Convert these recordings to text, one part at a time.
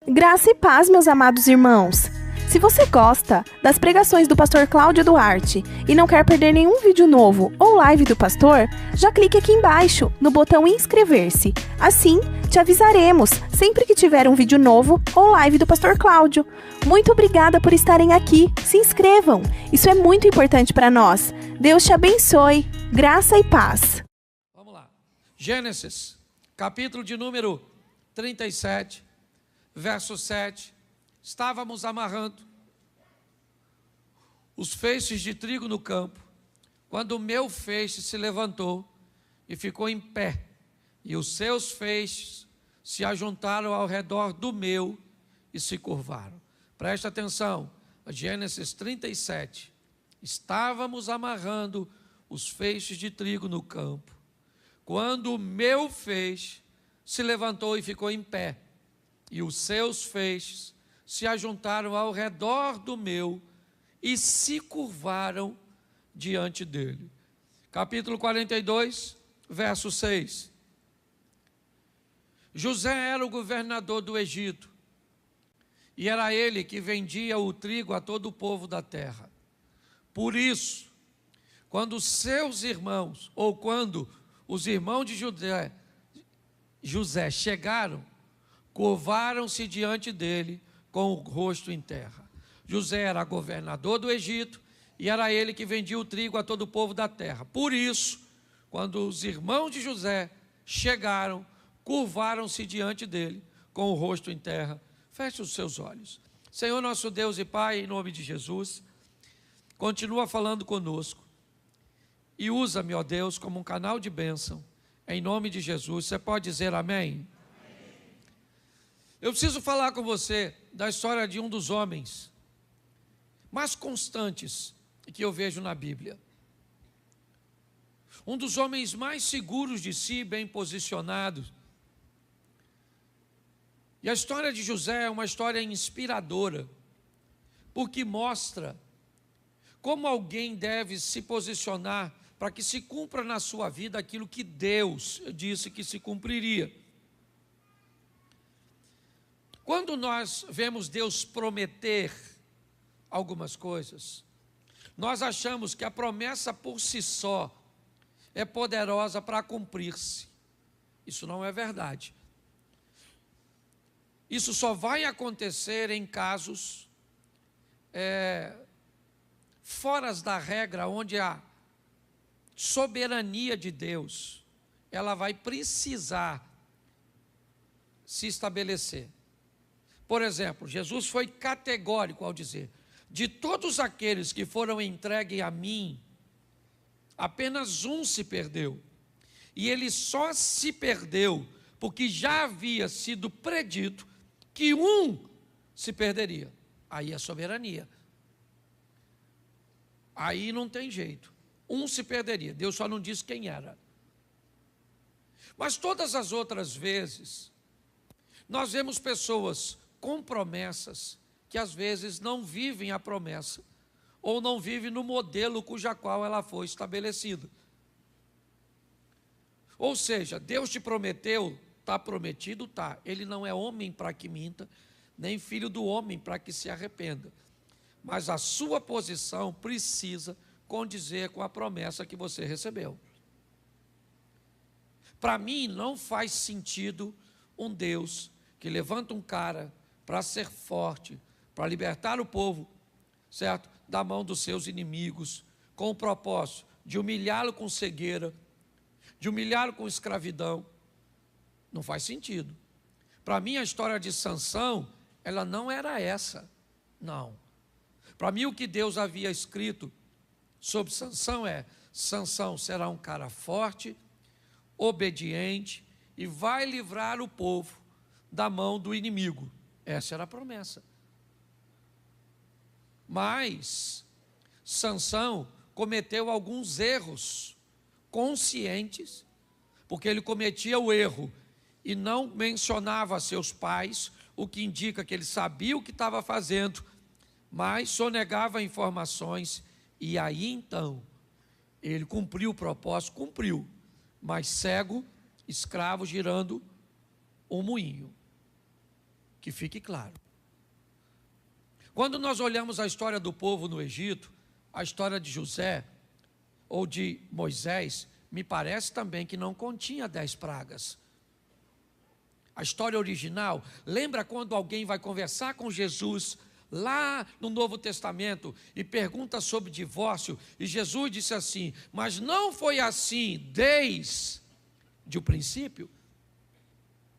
Graça e paz, meus amados irmãos. Se você gosta das pregações do pastor Cláudio Duarte e não quer perder nenhum vídeo novo ou live do pastor, já clique aqui embaixo no botão inscrever-se. Assim, te avisaremos sempre que tiver um vídeo novo ou live do pastor Cláudio. Muito obrigada por estarem aqui. Se inscrevam. Isso é muito importante para nós. Deus te abençoe. Graça e paz. Vamos lá. Gênesis, capítulo de número 37, verso 7. Estávamos amarrando os feixes de trigo no campo, quando o meu feixe se levantou e ficou em pé, e os seus feixes se ajuntaram ao redor do meu e se curvaram. Presta atenção, Gênesis 37. Estávamos amarrando os feixes de trigo no campo, quando o meu feixe se levantou e ficou em pé, e os seus feixes se ajuntaram ao redor do meu e se curvaram diante dele. Capítulo 42, verso 6. José era o governador do Egito, e era ele que vendia o trigo a todo o povo da terra. Por isso, quando seus irmãos, ou quando os irmãos de José chegaram, curvaram-se diante dele com o rosto em terra. José era governador do Egito e era ele que vendia o trigo a todo o povo da terra. Por isso, quando os irmãos de José chegaram, curvaram-se diante dele com o rosto em terra. Feche os seus olhos. Senhor nosso Deus e Pai, em nome de Jesus, continua falando conosco e usa-me, ó Deus, como um canal de bênção, em nome de Jesus. Você pode dizer amém? Eu preciso falar com você da história de um dos homens mais constantes que eu vejo na Bíblia. Um dos homens mais seguros de si, bem posicionados. E a história de José é uma história inspiradora, porque mostra como alguém deve se posicionar para que se cumpra na sua vida aquilo que Deus disse que se cumpriria. Quando nós vemos Deus prometer algumas coisas, nós achamos que a promessa por si só é poderosa para cumprir-se. Isso não é verdade. Isso só vai acontecer em casos fora da regra, onde a soberania de Deus, ela vai precisar se estabelecer. Por exemplo, Jesus foi categórico ao dizer: de todos aqueles que foram entregues a mim, apenas um se perdeu. E ele só se perdeu porque já havia sido predito que um se perderia. Aí é soberania. Aí não tem jeito. Um se perderia. Deus só não disse quem era. Mas todas as outras vezes, nós vemos pessoas com promessas que às vezes não vivem a promessa, ou não vivem no modelo cuja qual ela foi estabelecida. Ou seja, Deus te prometeu, está prometido, está. Ele não é homem para que minta, nem filho do homem para que se arrependa. Mas a sua posição precisa condizer com a promessa que você recebeu. Para mim não faz sentido um Deus que levanta um cara para ser forte, para libertar o povo, certo? Da mão dos seus inimigos, com o propósito de humilhá-lo com cegueira, de humilhá-lo com escravidão. Não faz sentido. Para mim a história de Sansão, ela não era essa, não. Para mim o que Deus havia escrito sobre Sansão é: Sansão será um cara forte, obediente e vai livrar o povo da mão do inimigo. Essa era a promessa. Mas Sansão cometeu alguns erros conscientes, porque ele cometia o erro e não mencionava seus pais, o que indica que ele sabia o que estava fazendo, mas sonegava informações, e aí então ele cumpriu o propósito, cumpriu, mas cego, escravo girando um moinho. que fique claro. Quando nós olhamos a história do povo no Egito, a história de José ou de Moisés, me parece também que não continha 10 pragas. A história original, lembra quando alguém vai conversar com Jesus lá no Novo Testamento e pergunta sobre divórcio, e Jesus disse assim: mas não foi assim desde o princípio?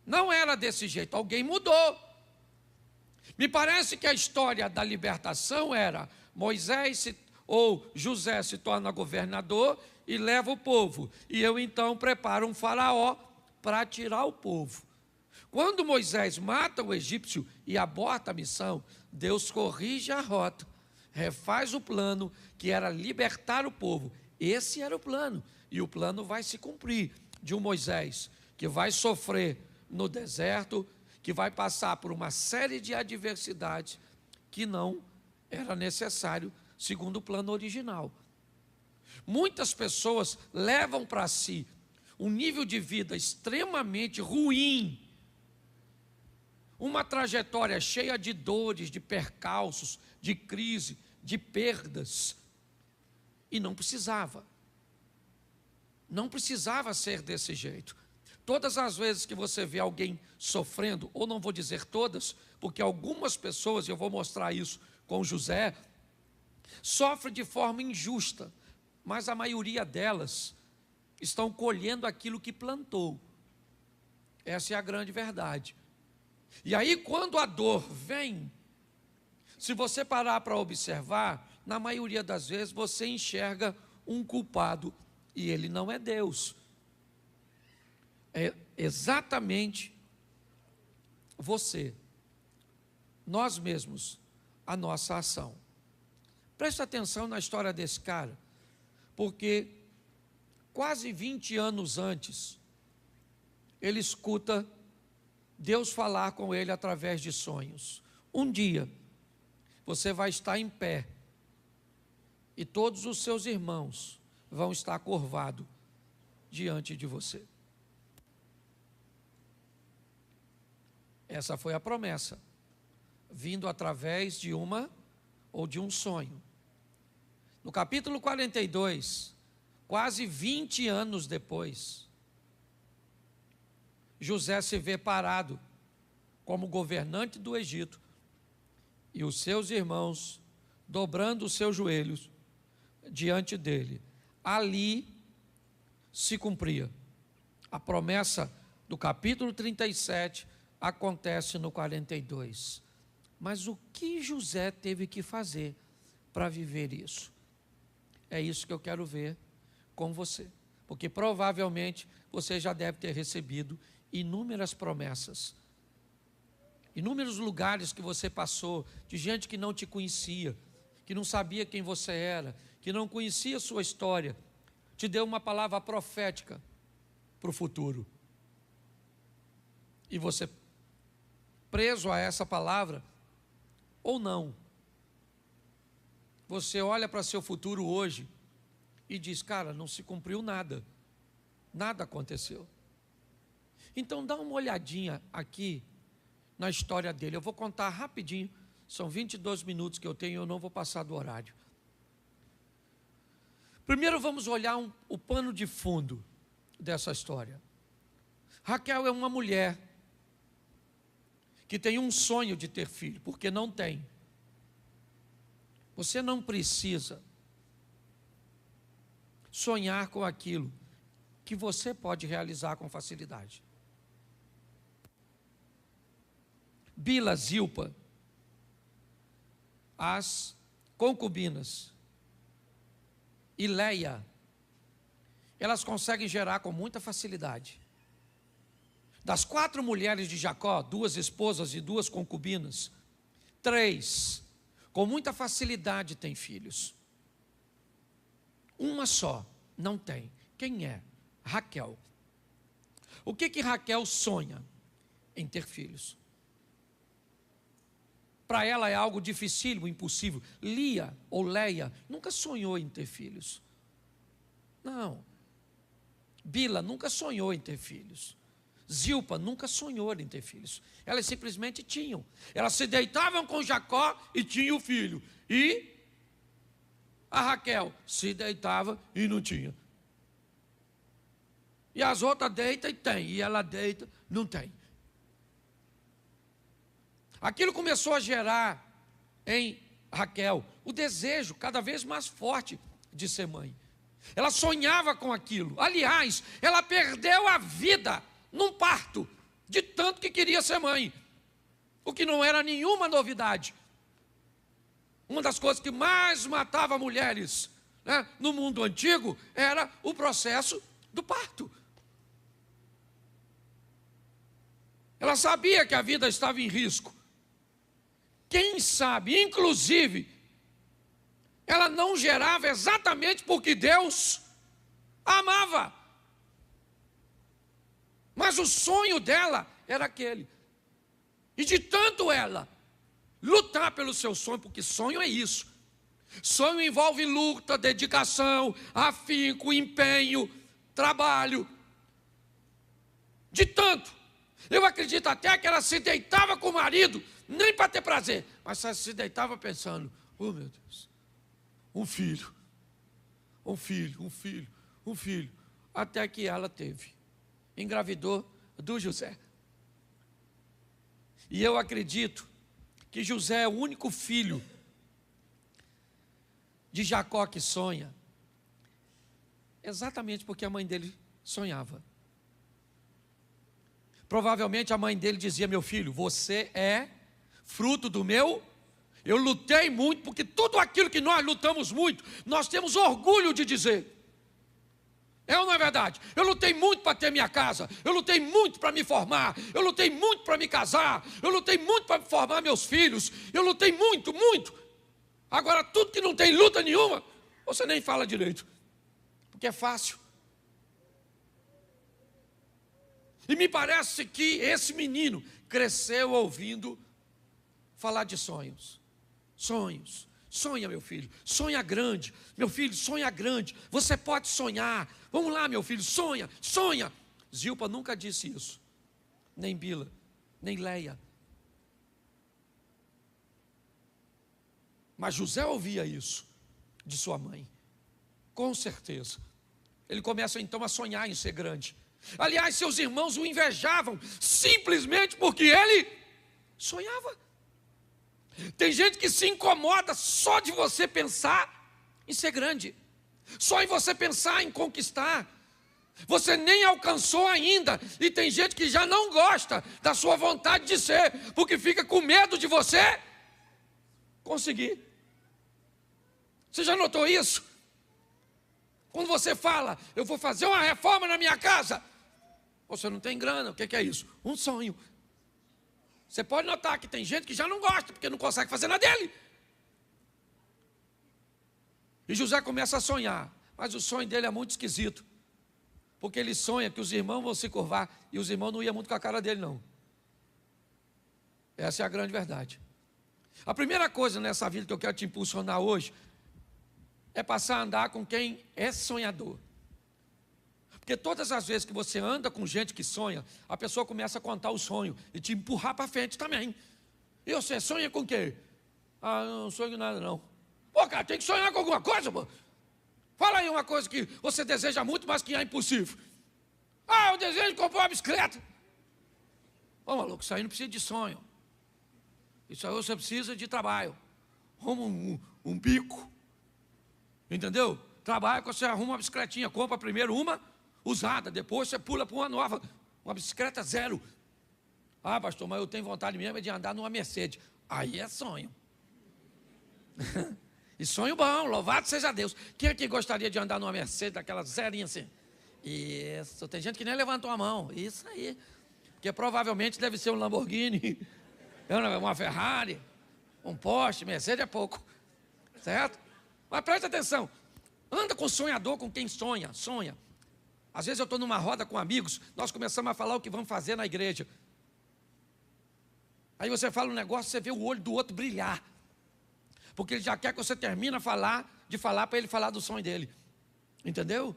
Não era desse jeito, alguém mudou. Me parece que a história da libertação era Moisés ou José se torna governador e leva o povo, e eu então preparo um faraó para tirar o povo. Quando Moisés mata o egípcio e aborta a missão, Deus corrige a rota, refaz o plano que era libertar o povo. Esse era o plano, e o plano vai se cumprir, de um Moisés que vai sofrer no deserto, que vai passar por uma série de adversidades que não era necessário segundo o plano original. Muitas pessoas levam para si um nível de vida extremamente ruim, uma trajetória cheia de dores, de percalços, de crise, de perdas, e não precisava ser desse jeito. Todas as vezes que você vê alguém sofrendo, ou não vou dizer todas, porque algumas pessoas, e eu vou mostrar isso com José, sofrem de forma injusta, mas a maioria delas estão colhendo aquilo que plantou. Essa é a grande verdade. E aí, quando a dor vem, se você parar para observar, na maioria das vezes você enxerga um culpado, e ele não é Deus. É exatamente você, nós mesmos, a nossa ação. Preste atenção na história desse cara, porque quase 20 anos antes, ele escuta Deus falar com ele através de sonhos. Um dia, você vai estar em pé, e todos os seus irmãos vão estar curvados diante de você. Essa foi a promessa, vindo através de uma ou de um sonho. No capítulo 42, quase 20 anos depois, José se vê parado como governante do Egito, e os seus irmãos dobrando os seus joelhos diante dele. Ali se cumpria a promessa do capítulo 37, acontece no 42. Mas o que José teve que fazer para viver isso? É isso que eu quero ver com você, porque provavelmente você já deve ter recebido inúmeras promessas, inúmeros lugares que você passou, de gente que não te conhecia, que não sabia quem você era, que não conhecia a sua história, te deu uma palavra profética para o futuro, e você, preso a essa palavra, ou não, você olha para seu futuro hoje e diz: cara, não se cumpriu nada, nada aconteceu. Então dá uma olhadinha aqui na história dele. Eu vou contar rapidinho, são 22 minutos que eu tenho, eu não vou passar do horário. Primeiro vamos olhar o pano de fundo dessa história. Raquel é uma mulher que tem um sonho de ter filho, porque não tem. Você não precisa sonhar com aquilo que você pode realizar com facilidade. Bila, Zilpa, as concubinas, e Leia, elas conseguem gerar com muita facilidade. Das 4 mulheres de Jacó, 2 esposas e 2 concubinas, 3, com muita facilidade têm filhos. Uma só não tem. Quem é? Raquel. O que Raquel sonha? Em ter filhos. Para ela é algo dificílimo, impossível. Lia ou Leia nunca sonhou em ter filhos. Não. Bila nunca sonhou em ter filhos. Zilpa nunca sonhou em ter filhos. Elas simplesmente tinham. Elas se deitavam com Jacó e tinham o filho. E a Raquel se deitava e não tinha. E as outras deitam e tem. E ela deita, não tem. Aquilo começou a gerar em Raquel o desejo cada vez mais forte de ser mãe. Ela sonhava com aquilo. Aliás, ela perdeu a vida num parto, de tanto que queria ser mãe. O que não era nenhuma novidade. Uma das coisas que mais matava mulheres, né, no mundo antigo era o processo do parto. Ela sabia que a vida estava em risco. Quem sabe, inclusive, ela não gerava exatamente porque Deus a amava. Mas o sonho dela era aquele. E de tanto ela lutar pelo seu sonho, porque sonho é isso. Sonho envolve luta, dedicação, afinco, empenho, trabalho. De tanto. Eu acredito até que ela se deitava com o marido, nem para ter prazer, mas ela se deitava pensando, oh meu Deus, um filho, até que ela teve, engravidou do José. E eu acredito que José é o único filho de Jacó que sonha, exatamente porque a mãe dele sonhava. Provavelmente a mãe dele dizia, meu filho, você é fruto do meu... Eu lutei muito, porque tudo aquilo que nós lutamos muito, nós temos orgulho de dizer. É ou não é verdade? Eu lutei muito para ter minha casa, eu lutei muito para me formar, eu lutei muito para me casar, eu lutei muito para formar meus filhos, eu lutei muito, muito. Agora, tudo que não tem luta nenhuma, você nem fala direito, porque é fácil. E me parece que esse menino cresceu ouvindo falar de sonhos. Sonhos. Sonha, meu filho. Sonha grande. Meu filho, sonha grande. Você pode sonhar. Vamos lá, meu filho. Sonha, sonha. Zilpa nunca disse isso. Nem Bila, nem Leia. Mas José ouvia isso de sua mãe. Com certeza. Ele começa então a sonhar em ser grande. Aliás, seus irmãos o invejavam simplesmente porque ele sonhava. Tem gente que se incomoda só de você pensar em ser grande, só em você pensar em conquistar. Você nem alcançou ainda, e tem gente que já não gosta da sua vontade de ser, porque fica com medo de você conseguir. Você já notou isso? Quando você fala, eu vou fazer uma reforma na minha casa, você não tem grana, o que é isso? Um sonho. Você pode notar que tem gente que já não gosta, porque não consegue fazer na dele. E José começa a sonhar, mas o sonho dele é muito esquisito, porque ele sonha que os irmãos vão se curvar, e os irmãos não iam muito com a cara dele não. Essa é a grande verdade. A primeira coisa nessa vida que eu quero te impulsionar hoje, é passar a andar com quem é sonhador. Porque todas as vezes que você anda com gente que sonha, a pessoa começa a contar o sonho e te empurrar para frente também. E você sonha com o quê? Ah, não sonho nada não. Pô, cara, tem que sonhar com alguma coisa, pô. Fala aí uma coisa que você deseja muito, mas que é impossível. Ah, eu desejo comprar uma bicicleta. Ô, maluco, isso aí não precisa de sonho. Isso aí você precisa de trabalho. Arruma um bico. Entendeu? Trabalha, você arruma uma bicicletinha, compra primeiro uma usada, depois você pula para uma nova, uma bicicleta zero. Ah, pastor, mas eu tenho vontade mesmo de andar numa Mercedes. Aí é sonho. E sonho bom, louvado seja Deus. Quem aqui gostaria de andar numa Mercedes, daquela zerinha assim? Isso, tem gente que nem levantou a mão. Isso aí. Porque provavelmente deve ser um Lamborghini, uma Ferrari, um Porsche, Mercedes é pouco. Certo? Mas preste atenção. Anda com sonhador, com quem sonha, sonha. Às vezes eu estou numa roda com amigos, nós começamos a falar o que vamos fazer na igreja. Aí você fala um negócio, você vê o olho do outro brilhar. Porque ele já quer que você termine de falar para ele falar do sonho dele. Entendeu?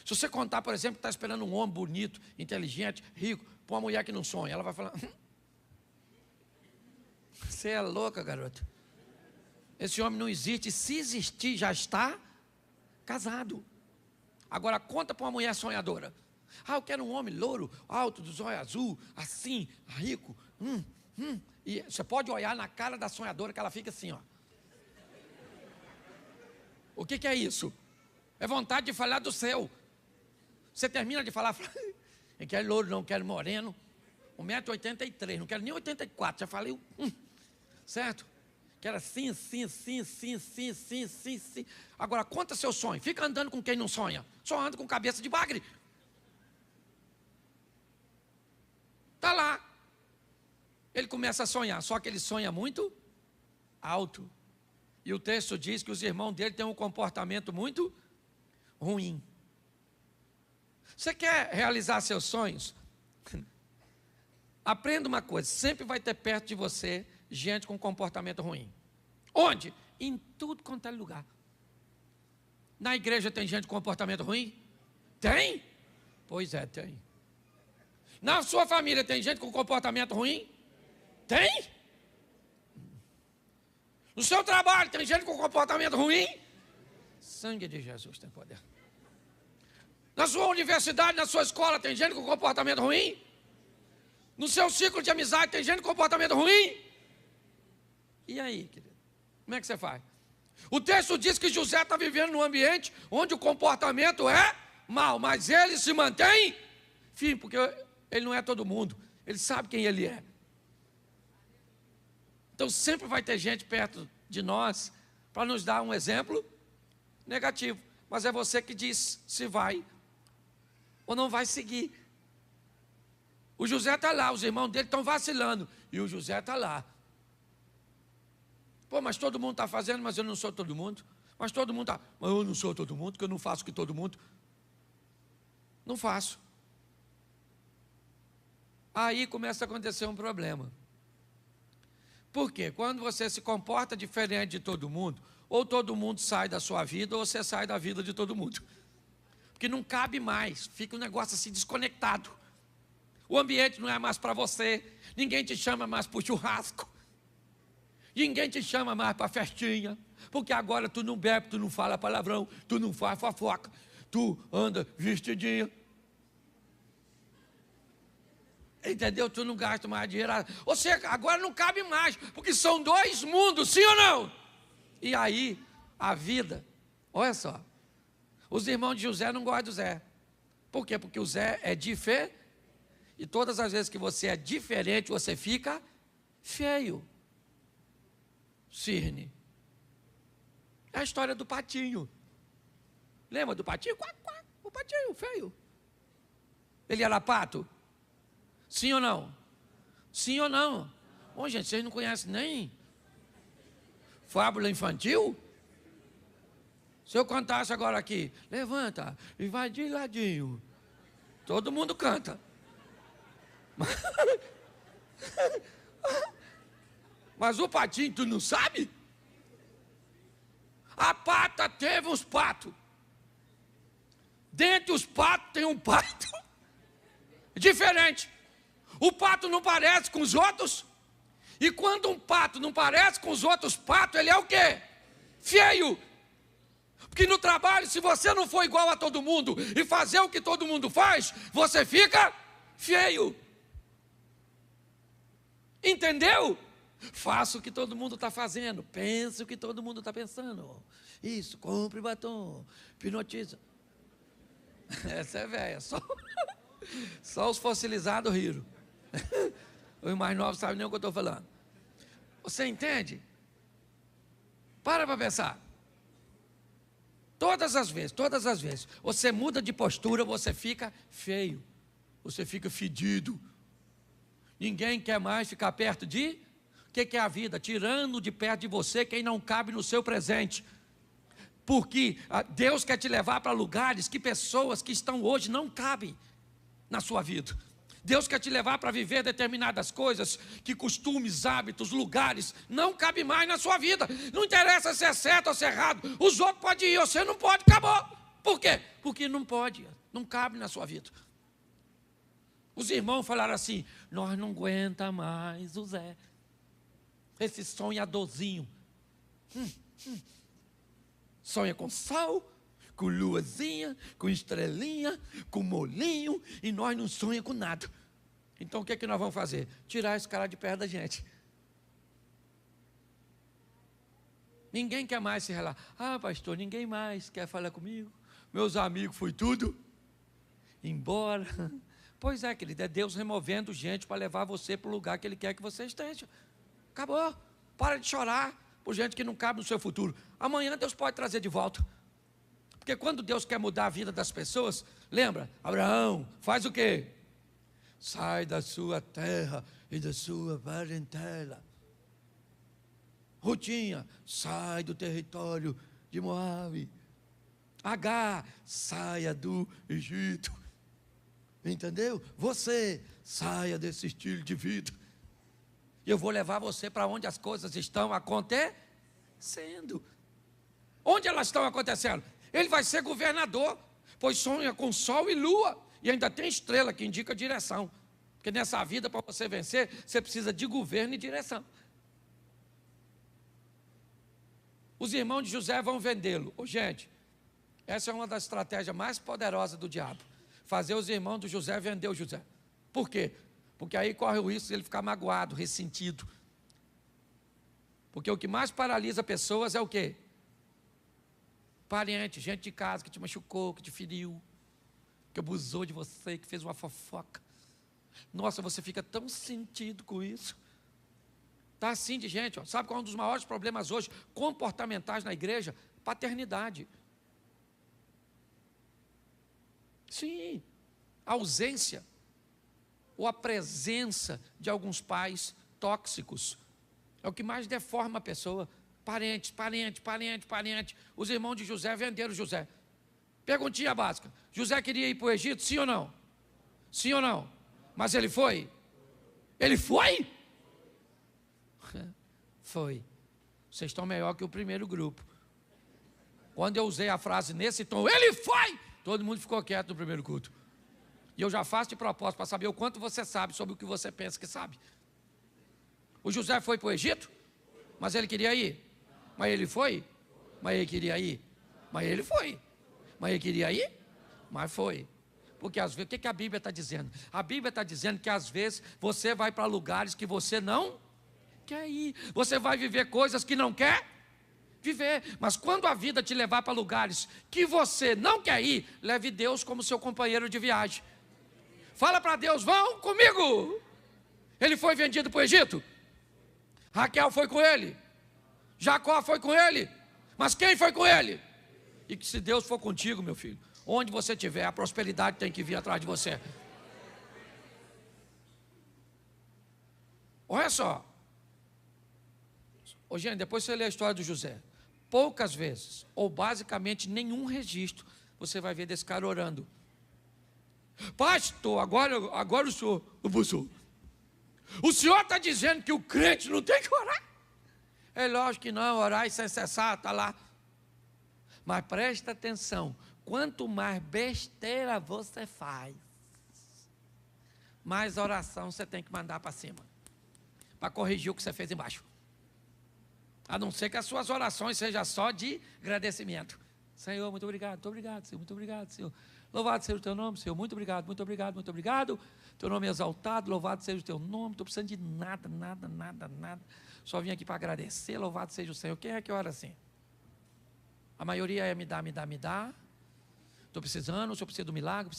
Se você contar, por exemplo, que está esperando um homem bonito, inteligente, rico, para uma mulher que não sonha. Ela vai falar: você é louca, garota. Esse homem não existe. Se existir, já está casado. Agora, conta para uma mulher sonhadora. Eu quero um homem louro, alto, dos olhos azul, assim, rico. E você pode olhar na cara da sonhadora que ela fica assim, ó. O que é isso? É vontade de falar do céu. Você termina de falar, eu quero louro, não quero moreno. 1,83 m, não quero nem 84, já falei, certo? Quero assim. Agora, conta seu sonho. Fica andando com quem não sonha. Só anda com cabeça de bagre. Está lá. Ele começa a sonhar, só que ele sonha muito alto. E o texto diz que os irmãos dele têm um comportamento muito ruim. Você quer realizar seus sonhos? Aprenda uma coisa, sempre vai ter perto de você gente com comportamento ruim. Onde? Em tudo quanto é lugar. Na igreja tem gente com comportamento ruim? Tem? Pois é, tem. Na sua família tem gente com comportamento ruim? Tem? No seu trabalho tem gente com comportamento ruim? Sangue de Jesus tem poder. Na sua universidade, na sua escola tem gente com comportamento ruim? No seu ciclo de amizade tem gente com comportamento ruim? E aí, querido? Como é que você faz? O texto diz que José está vivendo num ambiente onde o comportamento é mau, mas ele se mantém firme, porque ele não é todo mundo, ele sabe quem ele é. Então sempre vai ter gente perto de nós para nos dar um exemplo negativo, mas é você que diz se vai ou não vai seguir. O José está lá, os irmãos dele estão vacilando, e o José está lá. Pô, mas todo mundo está fazendo, mas eu não sou todo mundo. Mas todo mundo está, mas eu não sou todo mundo, porque eu não faço o que todo mundo. Não faço. Aí começa a acontecer um problema. Por quê? Quando você se comporta diferente de todo mundo, ou todo mundo sai da sua vida, ou você sai da vida de todo mundo. Porque não cabe mais, fica um negócio assim desconectado. O ambiente não é mais para você, ninguém te chama mais para o churrasco, ninguém te chama mais para a festinha, porque agora tu não bebe, tu não fala palavrão, tu não faz fofoca, tu anda vestidinha. Entendeu? Tu não gasta mais dinheiro. Ou seja, agora não cabe mais, porque são dois mundos, sim ou não? E aí, a vida, olha só, os irmãos de José não gostam do Zé. Por quê? Porque o Zé é diferente, e todas as vezes que você é diferente, você fica feio. Cirne. É a história do patinho. Lembra do patinho? O patinho feio. Ele era pato? Sim ou não? Sim ou não? Bom, gente, vocês não conhecem nem fábula infantil? Se eu cantasse agora aqui, levanta e vai de ladinho. Todo mundo canta. Mas o patinho, tu não sabe? A pata teve uns patos. Dentre os patos tem um pato diferente. O pato não parece com os outros. E quando um pato não parece com os outros patos, ele é o quê? Feio. Porque no trabalho, se você não for igual a todo mundo e fazer o que todo mundo faz, você fica feio. Entendeu? Faça o que todo mundo está fazendo. Pense o que todo mundo está pensando. Isso, compre batom. Hipnotiza. Essa é velha. Só os fossilizados riram. Os mais novos sabem nem o que eu estou falando. Você entende? Para pensar. Todas as vezes, você muda de postura, você fica feio. Você fica fedido. Ninguém quer mais ficar perto de... O que é a vida? Tirando de perto de você quem não cabe no seu presente. Porque Deus quer te levar para lugares que pessoas que estão hoje não cabem na sua vida. Deus quer te levar para viver determinadas coisas, que costumes, hábitos, lugares, não cabem mais na sua vida. Não interessa se é certo ou se é errado. Os outros podem ir, você não pode, acabou. Por quê? Porque não pode, não cabe na sua vida. Os irmãos falaram assim: nós não aguenta mais o Zé, esse sonhadorzinho. Sonha com sol, com luazinha, com estrelinha, com molinho, e nós não sonhamos com nada. Então o que é que nós vamos fazer? Tirar esse cara de perto da gente. Ninguém quer mais se relacionar. Ah, pastor, ninguém mais quer falar comigo. Meus amigos, foi tudo embora. Pois é, querido, é Deus removendo gente para levar você para o lugar que Ele quer que você esteja. Acabou. Para de chorar por gente que não cabe no seu futuro. Amanhã Deus pode trazer de volta. Porque quando Deus quer mudar a vida das pessoas, lembra? Abraão, faz o quê? Sai da sua terra e da sua parentela. Rutinha, sai do território de Moabe. Agar, saia do Egito. Entendeu? Você, saia desse estilo de vida. E eu vou levar você para onde as coisas estão acontecendo. Onde elas estão acontecendo? Ele vai ser governador, pois sonha com sol e lua. E ainda tem estrela que indica direção. Porque nessa vida, para você vencer, você precisa de governo e direção. Os irmãos de José vão vendê-lo. Gente, essa é uma das estratégias mais poderosas do diabo. Fazer os irmãos do José vender o José. Por quê? Porque aí corre o risco de ele ficar magoado, ressentido. Porque o que mais paralisa pessoas é o quê? Parente, gente de casa que te machucou, que te feriu, que abusou de você, que fez uma fofoca. Nossa, você fica tão sentido com isso. Está assim de gente, ó. Sabe qual é um dos maiores problemas hoje comportamentais na igreja? Paternidade. Sim, a ausência ou a presença de alguns pais tóxicos é o que mais deforma a pessoa. Parente. Os irmãos de José venderam José. Perguntinha básica: José queria ir para o Egito, sim ou não? Sim ou não? Mas ele foi? Ele foi? Foi. Vocês estão melhor que o primeiro grupo. Quando eu usei a frase nesse tom, ele foi! Todo mundo ficou quieto no primeiro culto. E eu já faço de propósito para saber o quanto você sabe sobre o que você pensa que sabe. O José foi para o Egito, mas ele queria ir. Mas ele foi? Mas ele queria ir. Mas ele foi. Mas ele queria ir? Mas foi. Porque às vezes, o que a Bíblia está dizendo? A Bíblia está dizendo que às vezes você vai para lugares que você não quer ir. Você vai viver coisas que não quer viver. Mas quando a vida te levar para lugares que você não quer ir, leve Deus como seu companheiro de viagem. Fala para Deus: vão comigo. Ele foi vendido para o Egito. Raquel foi com ele. Jacó foi com ele. Mas quem foi com ele? E que se Deus for contigo, meu filho, onde você estiver, a prosperidade tem que vir atrás de você. Olha só. Ô, gente, depois você lê a história do José. Poucas vezes, ou basicamente nenhum registro, você vai ver desse cara orando. Pastor, agora o senhor abusou. O senhor está dizendo que o crente não tem que orar? É lógico que não, orar e sem cessar, está lá. Mas presta atenção, quanto mais besteira você faz, mais oração você tem que mandar para cima, para corrigir o que você fez embaixo. A não ser que as suas orações sejam só de agradecimento. Senhor, muito obrigado, Senhor, muito obrigado, Senhor. Louvado seja o teu nome, Senhor, muito obrigado. Teu nome é exaltado, louvado seja o teu nome. Não estou precisando de nada. Só vim aqui para agradecer, louvado seja o Senhor. Quem é que ora assim? A maioria é me dá. Estou precisando, o Senhor precisa do milagre,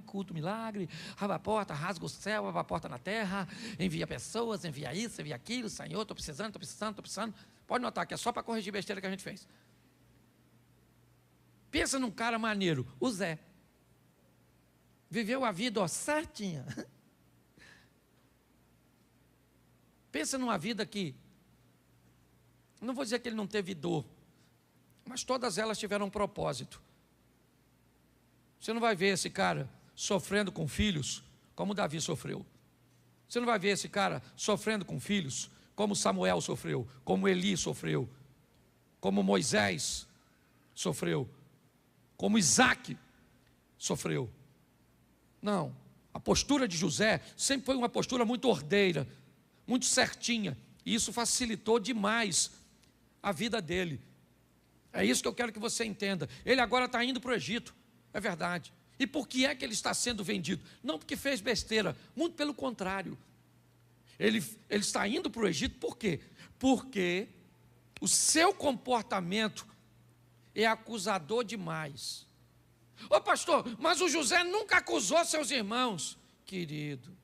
culto milagre. Abre a porta, rasga o céu, abre a porta na terra, envia pessoas, envia isso, envia aquilo. Senhor, estou precisando. Pode notar que é só para corrigir besteira que a gente fez. Pensa num cara maneiro, o Zé. Viveu a vida certinha. Pensa numa vida que, não vou dizer que ele não teve dor, mas todas elas tiveram um propósito. Você não vai ver esse cara sofrendo com filhos como Davi sofreu. Você não vai ver esse cara sofrendo com filhos como Samuel sofreu, como Eli sofreu, como Moisés sofreu, como Isaac sofreu. Não. A postura de José sempre foi uma postura muito ordeira, muito certinha. E isso facilitou demais a vida dele. É isso que eu quero que você entenda. Ele agora está indo para o Egito, é verdade. E por que é que ele está sendo vendido? Não porque fez besteira, muito pelo contrário. Ele está indo para o Egito por quê? Porque o seu comportamento é acusador demais. Ô pastor, mas o José nunca acusou seus irmãos. Querido,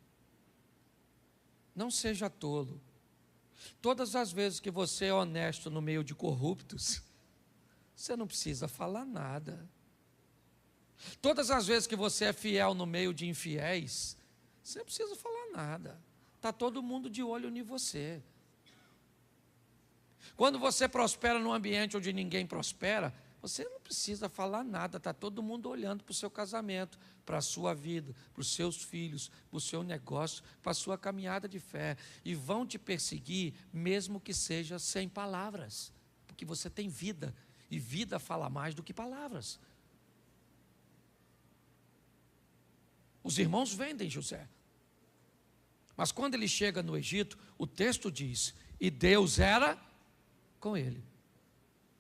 não seja tolo. Todas as vezes que você é honesto no meio de corruptos, você não precisa falar nada. Todas as vezes que você é fiel no meio de infiéis, você não precisa falar nada. Está todo mundo de olho em você. Quando você prospera num ambiente onde ninguém prospera, você não precisa falar nada, está todo mundo olhando para o seu casamento, para a sua vida, para os seus filhos, para o seu negócio, para a sua caminhada de fé. E vão te perseguir, mesmo que seja sem palavras, porque você tem vida, e vida fala mais do que palavras. Os irmãos vendem José. Mas quando ele chega no Egito, o texto diz, e Deus era com ele.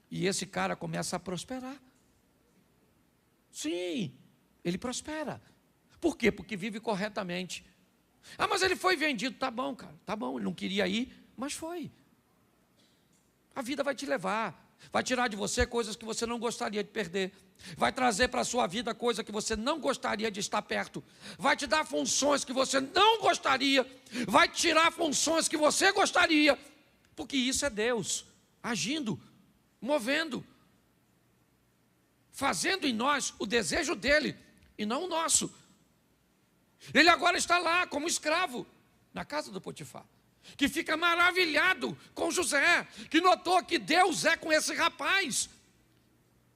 E esse cara começa a prosperar. Sim, ele prospera. Por quê? Porque vive corretamente. Ah, mas ele foi vendido. Tá bom, cara, tá bom. Ele não queria ir, mas foi. A vida vai te levar. Vai tirar de você coisas que você não gostaria de perder. Vai trazer para a sua vida coisa que você não gostaria de estar perto. Vai te dar funções que você não gostaria. Vai tirar funções que você gostaria. Porque isso é Deus agindo, movendo, fazendo em nós o desejo dele e não o nosso. Ele agora está lá como escravo na casa do Potifar, que fica maravilhado com José, que notou que Deus é com esse rapaz,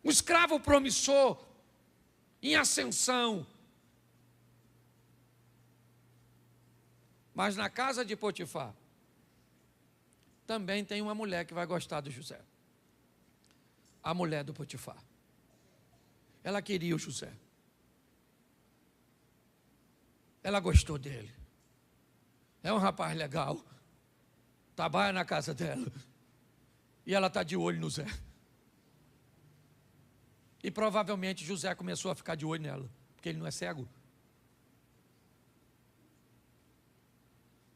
um escravo promissor, em ascensão. Mas na casa de Potifar também tem uma mulher que vai gostar do José. A mulher do Potifar. Ela queria o José. Ela gostou dele. É um rapaz legal. Trabalha na casa dela. E ela está de olho no Zé. E provavelmente José começou a ficar de olho nela, porque ele não é cego.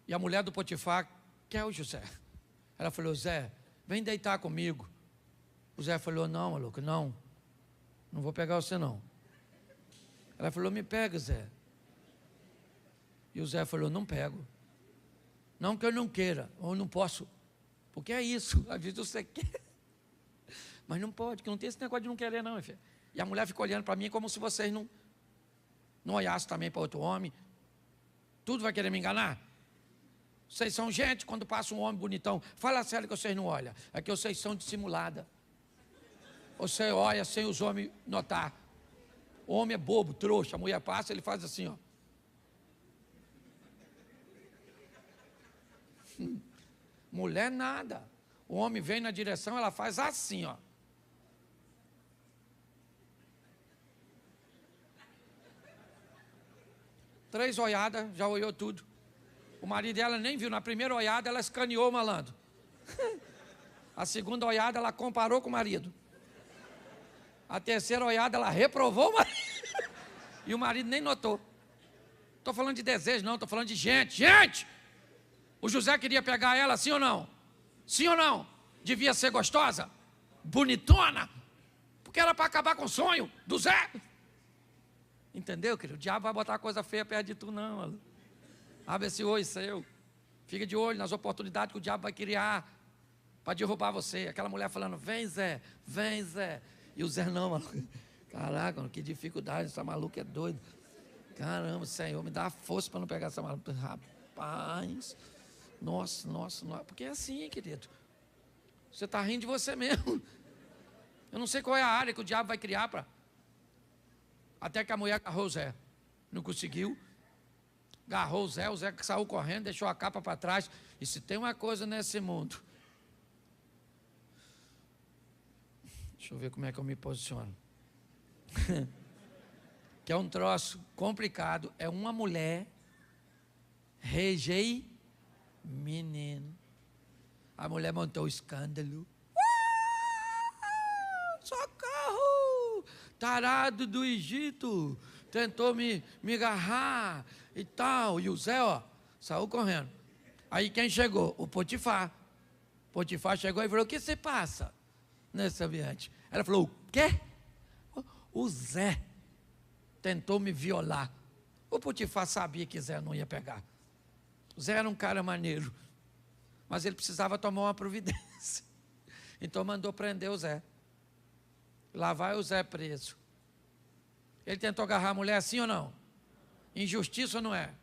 E a mulher do Potifar quer o José. Ela falou, Zé, vem deitar comigo. O Zé falou, não, maluco, não vou pegar você não. Ela falou, me pega, Zé. E o Zé falou, não pego. Não que eu não queira, ou não posso. Porque é isso, às vezes você quer, mas não pode, porque não tem esse negócio de não querer não, filho. E a mulher fica olhando para mim como se vocês não olhassem também para outro homem. Tudo vai querer me enganar? Vocês são gente, quando passa um homem bonitão, fala sério que vocês não olham. É que vocês são dissimulada. Você olha sem os homens notar. O homem é bobo, trouxa, a mulher passa, ele faz assim, ó. Mulher nada. O homem vem na direção, ela faz assim, ó. Três olhadas, já olhou tudo. O marido dela nem viu. Na primeira olhada, ela escaneou o malandro. A segunda olhada, ela comparou com o marido. A terceira olhada, ela reprovou o marido. E o marido nem notou. Estou falando de desejo, não. Estou falando de gente. Gente! O José queria pegar ela, sim ou não? Sim ou não? Devia ser gostosa? Bonitona? Porque era para acabar com o sonho do Zé. Entendeu, querido? O diabo vai botar coisa feia perto de tu, não, maluco. Abre esse olho seu. Fica de olho nas oportunidades que o diabo vai criar para derrubar você. Aquela mulher falando, vem Zé, vem Zé. E o Zé não, maluco. Caraca, mano, que dificuldade, essa maluca é doida. Caramba, Senhor, me dá força para não pegar essa maluca. Rapaz, nossa, porque é assim, querido. Você está rindo de você mesmo. Eu não sei qual é a área que o diabo vai criar para... Até que a mulher agarrou o Zé. Não conseguiu. Agarrou o Zé saiu correndo, deixou a capa para trás. E se tem uma coisa nesse mundo... Deixa eu ver como é que eu me posiciono. que é um troço complicado, é uma mulher rejei menino. A mulher montou o escândalo. Socorro! Tarado do Egito, tentou me agarrar e tal. E o Zé, saiu correndo. Aí quem chegou? O Potifar. Potifar chegou e falou: o que se passa nesse ambiente? Ela falou: o quê? O Zé tentou me violar. O Potifar sabia que Zé não ia pegar. O Zé era um cara maneiro, mas ele precisava tomar uma providência. Então mandou prender o Zé. Lá vai o Zé preso. Ele tentou agarrar a mulher, sim ou não? Injustiça ou não é?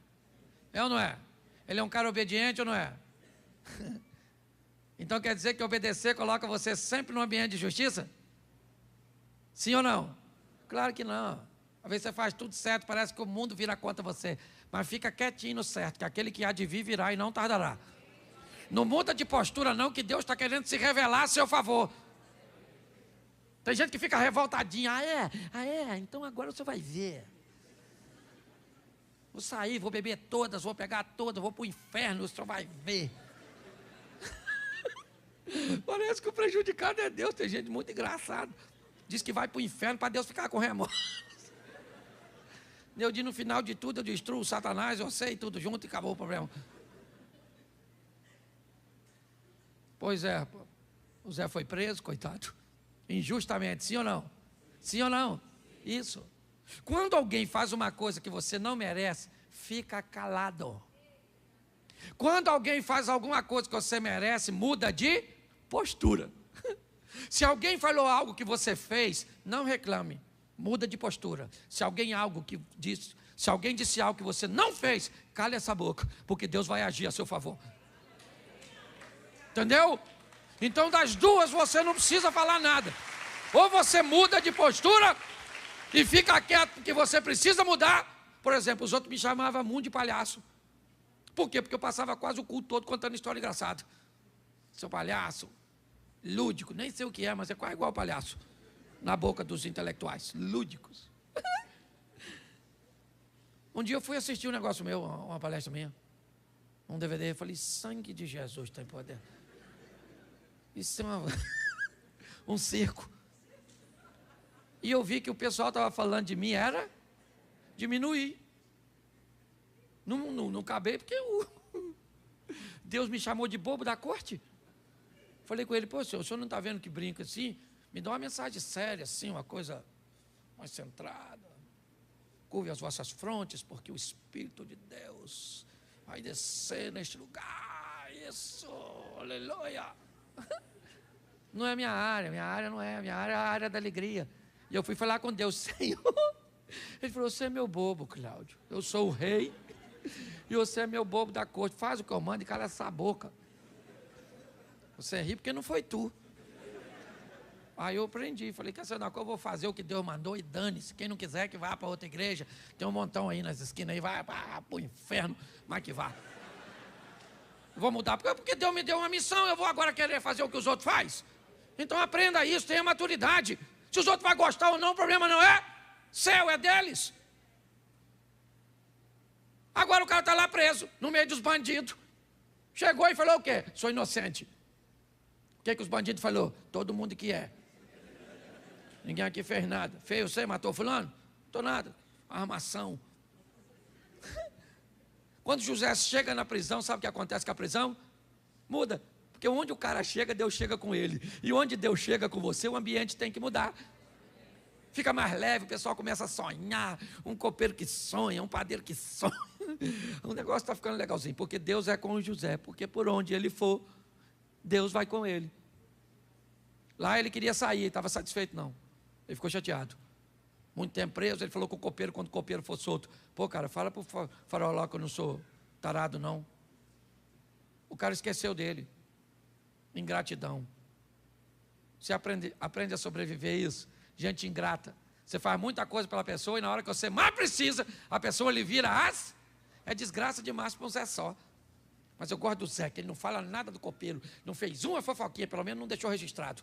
É ou não é? Ele é um cara obediente ou não é? Então quer dizer que obedecer coloca você sempre num ambiente de justiça? Sim ou não? Claro que não. Às vezes você faz tudo certo, parece que o mundo vira contra você. Mas fica quietinho no certo, que aquele que há de vir virá e não tardará. Não muda de postura não, que Deus está querendo se revelar a seu favor. Tem gente que fica revoltadinha. Ah é? Então agora você vai ver. Vou sair, vou beber todas, vou pegar todas, vou para o inferno, você vai ver. Parece que o prejudicado é Deus. Tem gente muito engraçada. Diz que vai para o inferno para Deus ficar com remorso. Eu digo, no final de tudo, eu destruo Satanás, eu sei tudo junto e acabou o problema. Pois é, o Zé foi preso, coitado. Injustamente, sim ou não? Sim ou não? Isso. Quando alguém faz uma coisa que você não merece, fica calado. Quando alguém faz alguma coisa que você merece, muda de postura. Se alguém falou algo que você fez, não reclame. Muda de postura. Se alguém disse algo que você não fez, cale essa boca, porque Deus vai agir a seu favor. Entendeu? Então das duas você não precisa falar nada. Ou você muda de postura e fica quieto porque você precisa mudar. Por exemplo, os outros me chamavam muito de palhaço. Por quê? Porque eu passava quase o culto todo contando história engraçada. Seu palhaço, lúdico, nem sei o que é, mas é quase igual palhaço. Na boca dos intelectuais, lúdicos. Um dia eu fui assistir um negócio meu, uma palestra minha, um DVD, eu falei: sangue de Jesus tem poder. Isso é um circo. E eu vi que o pessoal estava falando de mim, era diminuir. Não acabei, porque Deus me chamou de bobo da corte. Falei com ele: pô, senhor, o senhor não está vendo que brinca assim? Me dá uma mensagem séria, assim, uma coisa mais centrada. Curve as vossas frontes, porque o Espírito de Deus vai descer neste lugar. Isso, aleluia. Não é minha área não é, minha área é a área da alegria. E eu fui falar com Deus: Senhor. Ele falou: você é meu bobo, Cláudio. Eu sou o rei e você é meu bobo da corte. Faz o que eu mando e cala essa boca. Você ri porque não foi tu. Aí eu aprendi, falei: quer saber, eu vou fazer o que Deus mandou e dane-se. Quem não quiser que vá para outra igreja, tem um montão aí nas esquinas aí, vai para o inferno, mas que vá. Vou mudar, porque Deus me deu uma missão, eu vou agora querer fazer o que os outros fazem. Então aprenda isso, tenha maturidade. Se os outros vão gostar ou não, o problema não é seu, é deles. Agora o cara está lá preso, no meio dos bandidos. Chegou e falou o quê? Sou inocente. O que os bandidos falaram? Todo mundo que é. Ninguém aqui fez nada. Fez você, matou fulano? Tô nada. Armação. Quando José chega na prisão, sabe o que acontece com a prisão? Muda. Porque onde o cara chega, Deus chega com ele. E onde Deus chega com você, o ambiente tem que mudar. Fica mais leve, o pessoal começa a sonhar. Um copeiro que sonha, um padeiro que sonha. O negócio está ficando legalzinho. Porque Deus é com José. Porque por onde ele for, Deus vai com ele. Lá ele queria sair, estava satisfeito não. Ele ficou chateado. Muito tempo preso, ele falou com o copeiro, quando o copeiro for solto: pô, cara, fala para o faraó lá que eu não sou tarado não. O cara esqueceu dele. Ingratidão. Você aprende a sobreviver isso. Gente ingrata. Você faz muita coisa pela pessoa e na hora que você mais precisa, a pessoa lhe vira as. É desgraça demais para um Zé só. Mas eu gosto do Zé, que ele não fala nada do copeiro, não fez uma fofoquinha, pelo menos não deixou registrado.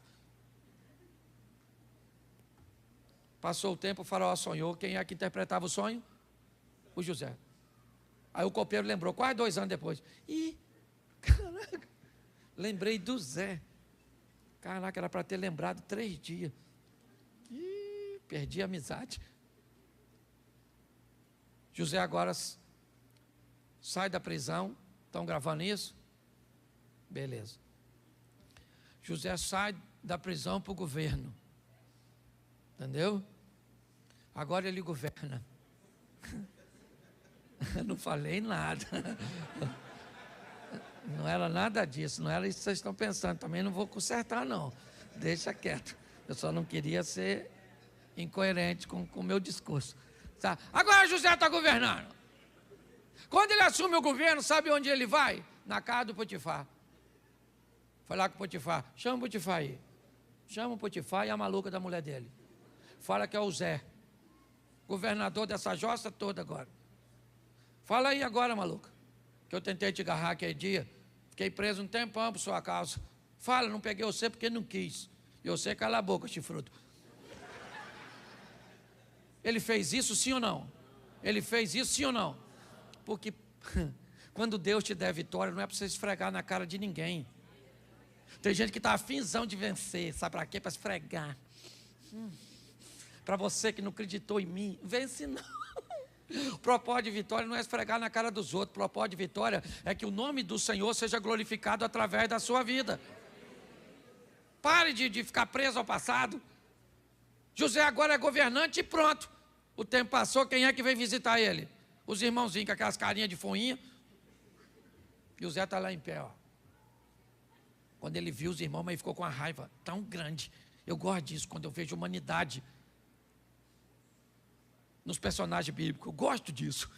Passou o tempo, o faraó sonhou. Quem é que interpretava o sonho? O José. Aí o copeiro lembrou, quase 2 anos depois. Ih, caraca, lembrei do Zé. Caraca, era para ter lembrado 3 dias. Ih, perdi a amizade. José agora sai da prisão. Estão gravando isso? Beleza. José sai da prisão para o governo. Entendeu? Agora ele governa. Não falei nada. Não era nada disso, não era isso que vocês estão pensando. Também não vou consertar, não. Deixa quieto. Eu só não queria ser incoerente com o meu discurso. Tá? Agora José está governando. Quando ele assume o governo, sabe onde ele vai? Na casa do Potifar. Foi lá com o Potifar. Chama o Potifar aí. Chama o Potifar e a maluca da mulher dele. Fala que é o Zé, governador dessa jossa toda agora. Fala aí agora, maluca, que eu tentei te agarrar aquele dia. Fiquei preso um tempão por sua causa. Fala, não peguei você porque não quis. E você cala a boca, chifrudo. Ele fez isso sim ou não? Ele fez isso sim ou não? Porque quando Deus te der vitória, não é para você esfregar na cara de ninguém. Tem gente que está afinzão de vencer, sabe para quê? Para esfregar. Para você que não acreditou em mim, vence não. O propósito de vitória não é esfregar na cara dos outros. O propósito de vitória é que o nome do Senhor seja glorificado através da sua vida. Pare de ficar preso ao passado. José agora é governante e pronto. O tempo passou, quem é que veio visitar ele? Os irmãozinhos com aquelas carinhas de foinha. E o Zé está lá em pé, ó. Quando ele viu os irmãos, mas ele ficou com uma raiva tão grande. Eu gosto disso, quando eu vejo humanidade nos personagens bíblicos. Eu gosto disso.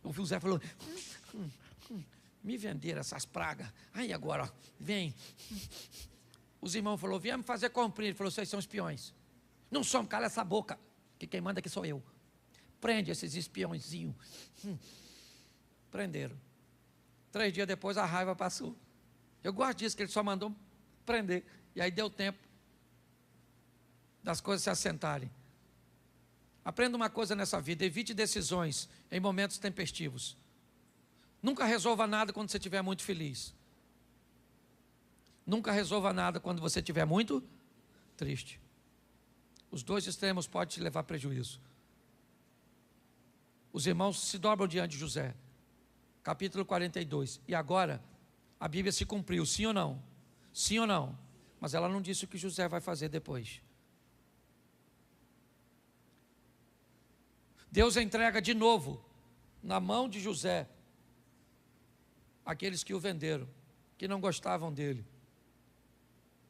Eu vi o Zé falou, me venderam essas pragas. Aí agora, ó, vem. Os irmãos falaram, viemos fazer cumprir. Ele falou, vocês são espiões. Não somos, cala essa boca, que quem manda aqui sou eu. Prende esses espiõezinhos. Prenderam. 3 dias depois a raiva passou. Eu gosto disso, que ele só mandou prender. E aí deu tempo das coisas se assentarem. Aprenda uma coisa nessa vida, evite decisões em momentos tempestivos. Nunca resolva nada quando você estiver muito feliz. Nunca resolva nada quando você estiver muito triste. Os dois extremos podem te levar a prejuízo. Os irmãos se dobram diante de José. Capítulo 42. E agora, a Bíblia se cumpriu, sim ou não? Sim ou não? Mas ela não disse o que José vai fazer depois. Deus entrega de novo na mão de José aqueles que o venderam, que não gostavam dele,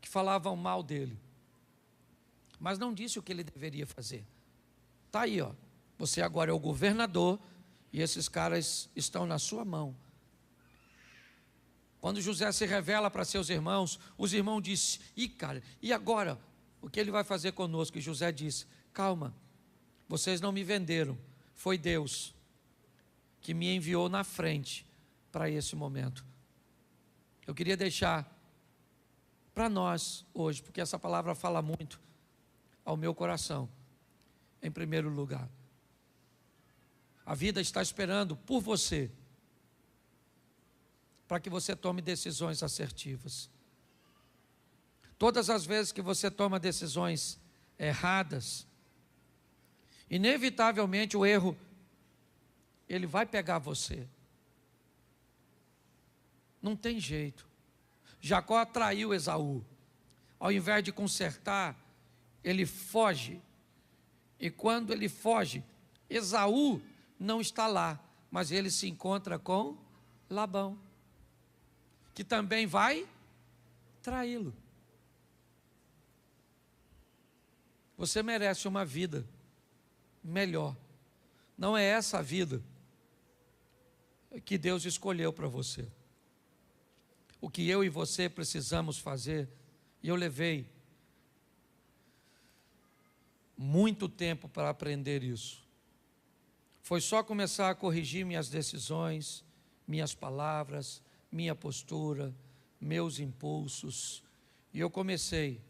que falavam mal dele, mas não disse o que ele deveria fazer. Está aí, ó. Você agora é o governador e esses caras estão na sua mão. Quando José se revela para seus irmãos, os irmãos dizem, cara, e agora? O que ele vai fazer conosco? E José disse, calma, vocês não me venderam, foi Deus que me enviou na frente para esse momento. Eu queria deixar para nós hoje, porque essa palavra fala muito ao meu coração, em primeiro lugar. A vida está esperando por você, para que você tome decisões assertivas. Todas as vezes que você toma decisões erradas, inevitavelmente o erro, ele vai pegar você. Não tem jeito. Jacó atraiu Esaú. Ao invés de consertar, ele foge. E quando ele foge, Esaú não está lá, mas ele se encontra com Labão, que também vai traí-lo. Você merece uma vida melhor. Não é essa a vida que Deus escolheu para você. O que eu e você precisamos fazer, e eu levei muito tempo para aprender isso, foi só começar a corrigir minhas decisões, minhas palavras, minha postura, meus impulsos, e eu comecei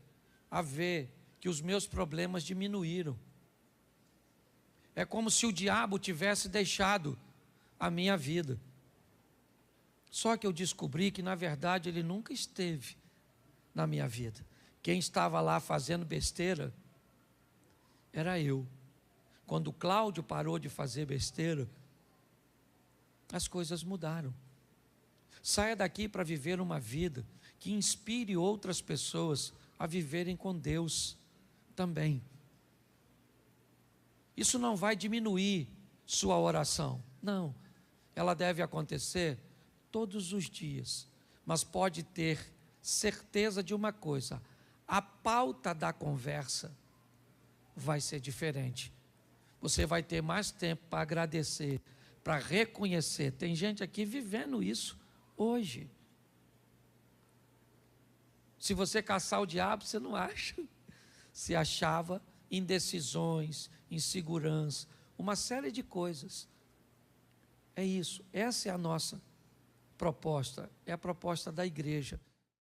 a ver que os meus problemas diminuíram. É como se o diabo tivesse deixado a minha vida. Só que eu descobri que, na verdade, ele nunca esteve na minha vida. Quem estava lá fazendo besteira era eu. Quando o Cláudio parou de fazer besteira, as coisas mudaram. Saia daqui para viver uma vida que inspire outras pessoas a viverem com Deus também. Isso não vai diminuir sua oração, não. Ela deve acontecer todos os dias, mas pode ter certeza de uma coisa: a pauta da conversa vai ser diferente. Você vai ter mais tempo para agradecer, para reconhecer. Tem gente aqui vivendo isso hoje. Se você caçar o diabo, você não acha. Se achava indecisões, insegurança, uma série de coisas. É isso, essa é a nossa proposta, é a proposta da igreja.